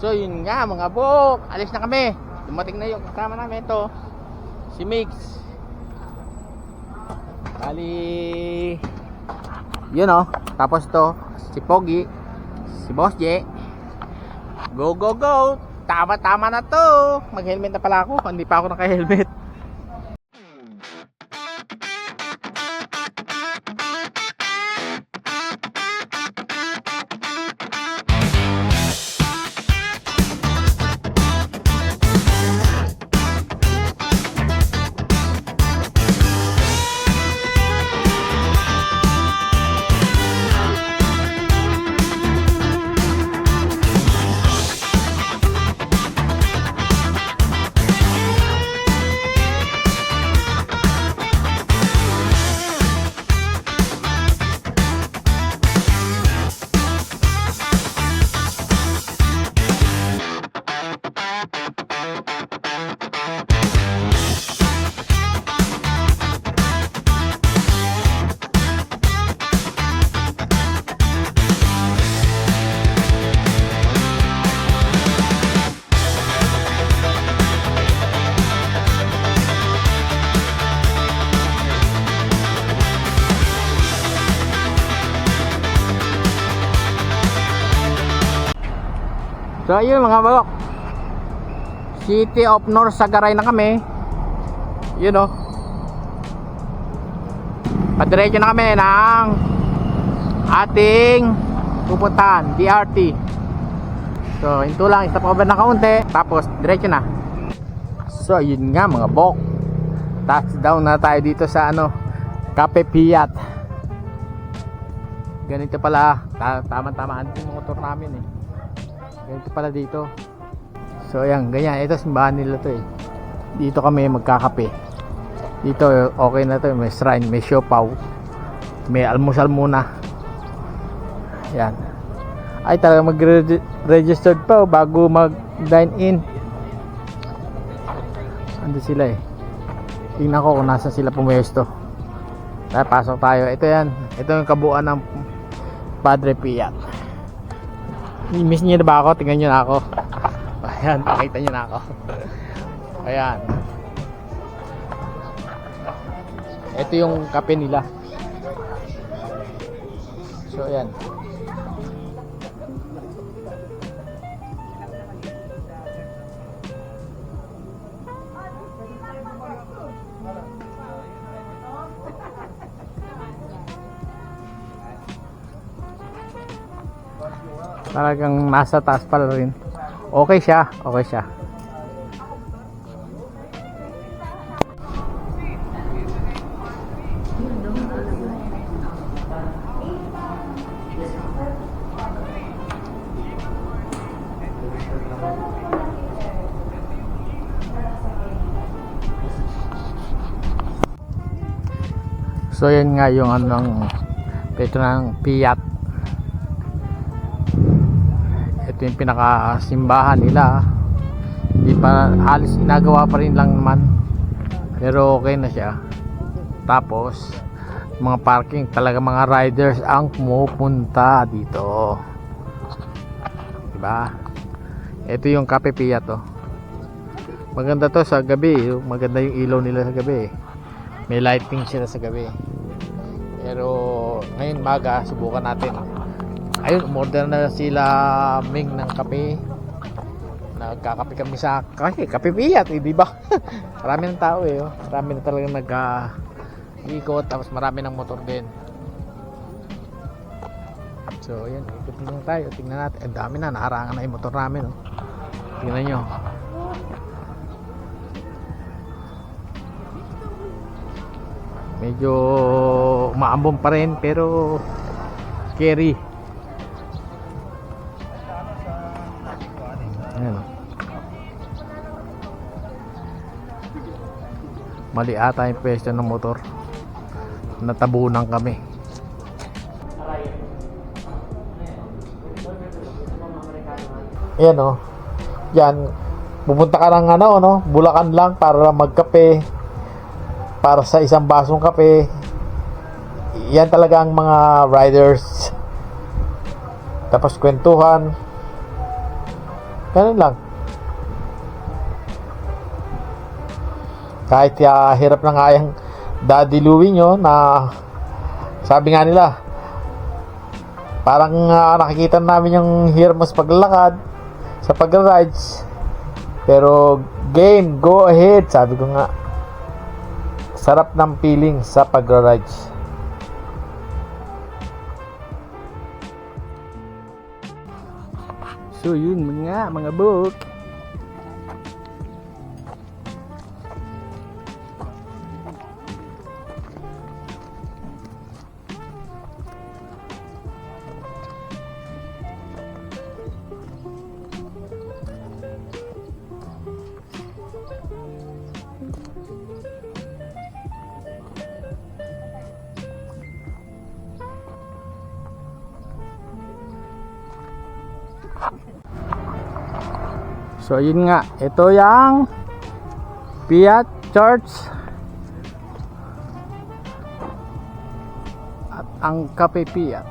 So yun nga mga bok, alis na kami. Dumating na yung kasama namin ito, si Mix. Bali yun oh. Tapos to si Pogi, si Boss J. Go go go. Tama na to. Mag helmet na pala ako, hindi pa ako naka helmet. So ayun mga balok, City of North Sagaray na kami. Yun o, padiretso na kami ng ating pupuntahan, DRT. So hinto lang, stop over na kaunti, tapos diretso na. So ayun nga mga bok, touchdown na tayo dito sa ano, Cafe Fiat. Ganito pala, tama-tamaan yung motor namin eh. Ganito pala dito. So ayan, ganyan. Ito simbahan nila to eh. Dito kami magkakape. Dito okay na to. May shrine, may siopaw, may almusal muna. Ayan. Ay talaga mag-registered pa bago mag-dine in. Ando sila eh. Tingnan ko kung nasa sila pumuesto. Kaya pasok tayo. Ito yan. Ito yung kabuuan ng Padre Fiat. I-miss nyo na ba ako? Tingnan nyo na ako. Ayan, pakita nyo na ako. Ayan. Ito yung kape nila. So ayan. Talagang nasa taas pala rin. Okay siya, okay siya. So yan nga yung anong ito ng Fiat. Ito yung pinakasimbahan nila. Hindi pa halos ginagawa pa rin lang naman, pero okay na siya. Tapos mga parking, talaga mga riders ang pumupunta dito, diba? Ito yung Cafe Fiat to. Maganda to sa gabi. Maganda yung ilaw nila sa gabi. May lighting sila sa gabi. Pero ngayon maga, subukan natin. Ayun, umorder na sila Ming ng kape. Nagkakape kami sa Cafe Fiat, eh, di ba? Marami ng tao eh, oh. Marami na talagang nag-ikot, tapos marami ng motor din. So, ayan, ikot lang tayo. Tingnan natin. Ang dami na, nakarangan na yung motor namin, oh. Tingnan nyo. Medyo maambon pa rin, pero scary. Ayan, oh. Mali ata yung pwesto ng motor. Natabunan kami. Ayan, oh. Yan, pupunta ka ng ano, Bulacan lang para magkape, para sa isang basong kape. Yan talaga ang mga riders. Tapos kwentuhan. Ganun lang. Kahit hirap na nga yung dadiluwi nyo na sabi nga nila, parang nakikita namin yung hirap mo sa paglalakad, sa pag-rides. Pero game, go ahead. Sabi ko nga, sarap ng feeling sa pag-rides. So yun mga book. So yun nga, ito yung Piat Church at ang Cafe Piat.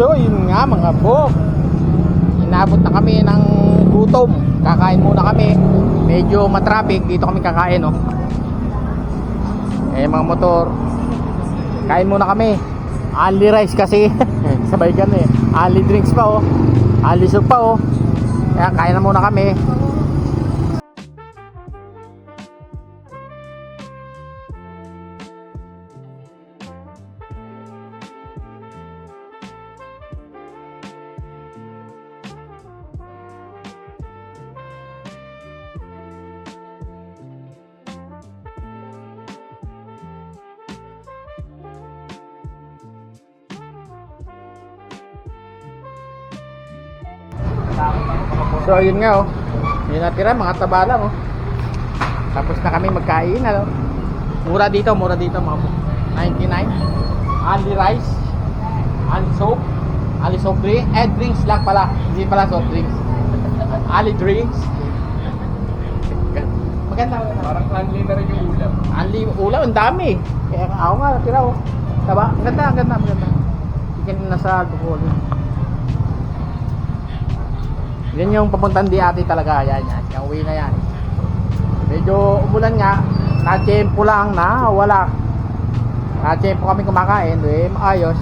So yun nga mga bok, inabot na kami ng gutom. Kakain muna kami. Medyo matraffic, dito kami kakain, oh. Eh mga motor, kain muna kami. Only rice kasi. Sabay ganun eh. Only drinks pa, oh. Only soup pa, oh. Kaya kain na muna kami. So yun nga, oh. Yung natira mga taba lang, oh. Tapos na kami magkain, ano. Mura dito mga 99. Only rice, only soap drink, drinks lang pala. Hindi pala soft drinks. Only drinks. Maganda. Parang only na rin yung ulam. Only ulam, ang dami. Kaya ako nga natira, oh. Taba, maganda. Ikin na sa Bohol. Yan yung papuntang Diati talaga. Yan. Yung uwi na yan. Medyo umulan nga. Na-tempo lang na wala. Na-tempo kami kumakain. Maayos.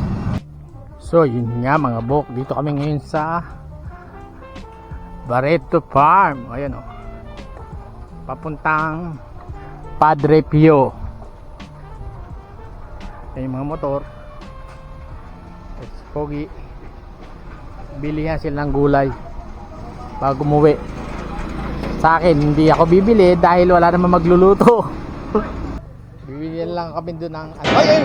So yun nga mga bok. Dito kami ngayon sa Barreto Farm. Ayan, o. Papuntang Padre Pio. Ayan yung mga motor. It's pogi. Bilihan sila ng gulay bago umuwi. Sa akin hindi ako bibili dahil wala naman magluluto. Bibigyan lang kami doon ng ay!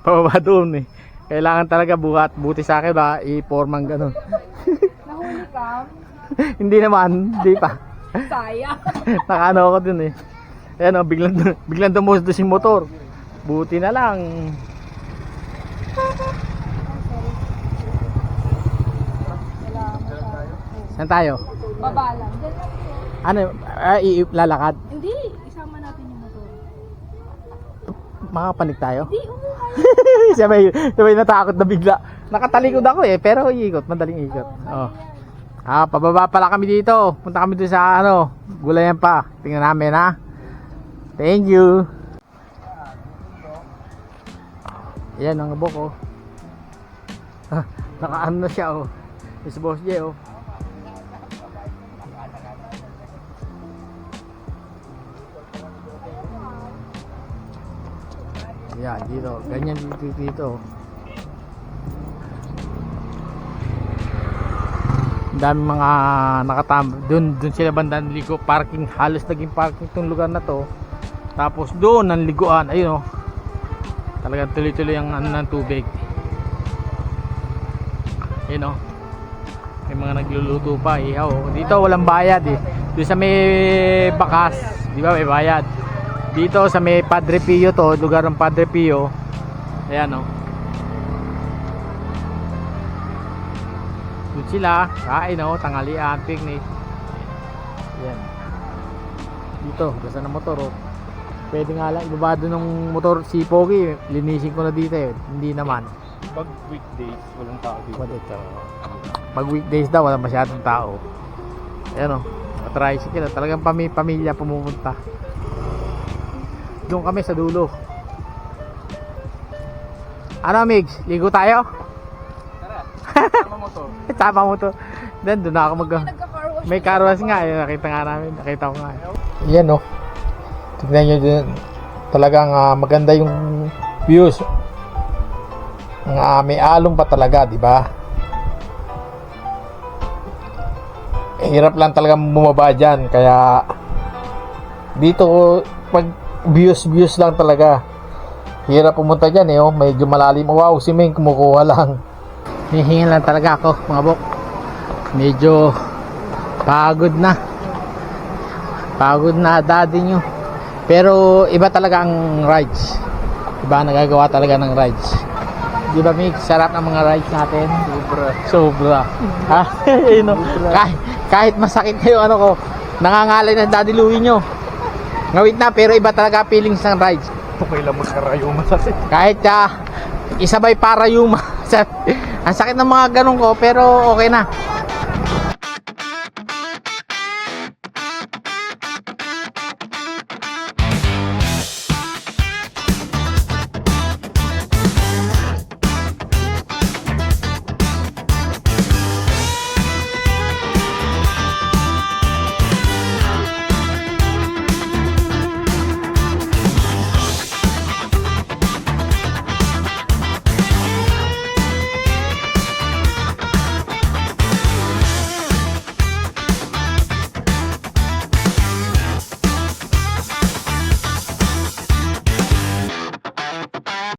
pababa doon eh. Kailangan talaga buti sa akin ba i-formang ganun. Nahuli ka? Hindi naman, hindi pa. Saya. Nakaano ako dun eh. Ayan o, biglang dumustos yung motor. Buti na lang. Saan tayo? Baba lang. Diyan lang po. Ano, lalakad? Hindi, isama natin yung motor. Makapanik tayo? Hindi, umuhay. sabay natakot na bigla. Nakatalikod ako eh, pero ikot, madaling ikot. Oh. Pababa pala kami dito. Punta kami doon sa gulayan pa. Tingnan namin ha. Thank you. Ayan ang abok oh. Nakaano na siya oh. Yung si Boss J oh. Yan, dito. Ganyan dito. Ang dami mga nakatambay. Doon sila bandang ligo. Parking. Halos naging parking itong lugar na to. Tapos doon ang liguan. Ayun oh. Talagang tuloy-tuloy ang ng tubig. Ayun oh. May mga nagluluto pa. Ihaw. Dito walang bayad eh. Doon sa may bakas. Di ba may bayad? Dito sa may Padre Pio to, lugar ng Padre Pio. Ayan oh. Doon sila, kain oh, tanghalian, picnic. Ayan. Dito, basta ng motor oh. Pwede nga lang ibaba doon ng motor si Pogi, linisin ko na dito eh. Hindi naman. Pag weekdays, walang tao dito. What ito? Pag weekdays daw, wala masyadong tao. Ayan oh. Tricycle, talagang pamilya pumupunta. Doon kami sa dulo. Ano Migs? Ligo tayo? Tara, sama mo to. Tama mo to. Doon na ako Nagka-car wash. may car wash nga. Nakita nga namin. Nakita ko nga. Yan oh. Tignan nyo din. Talagang maganda yung views. May alon pa talaga, di ba? Hirap lang talaga bumaba dyan. Kaya dito pag views lang talaga. Hirap pumunta dyan eh oh. Medyo malalim. Wow, si Ming kumukuha lang. Hihingin lang talaga ako mga bok. Medyo pagod na daddy nyo. Pero iba talaga ang rides. Iba nagagawa talaga ng rides. Di ba Ming? Sarap ng mga rides natin. Sobra. Ha? You know, kahit masakit kayo ko. Nangangalay na daddy Louie nyo. Ngawit na, pero iba talaga feelings ng rides. Okay lang mo sa rayuma sa Kahit isabay para yung ang sakit ng mga ganun ko, pero okay na.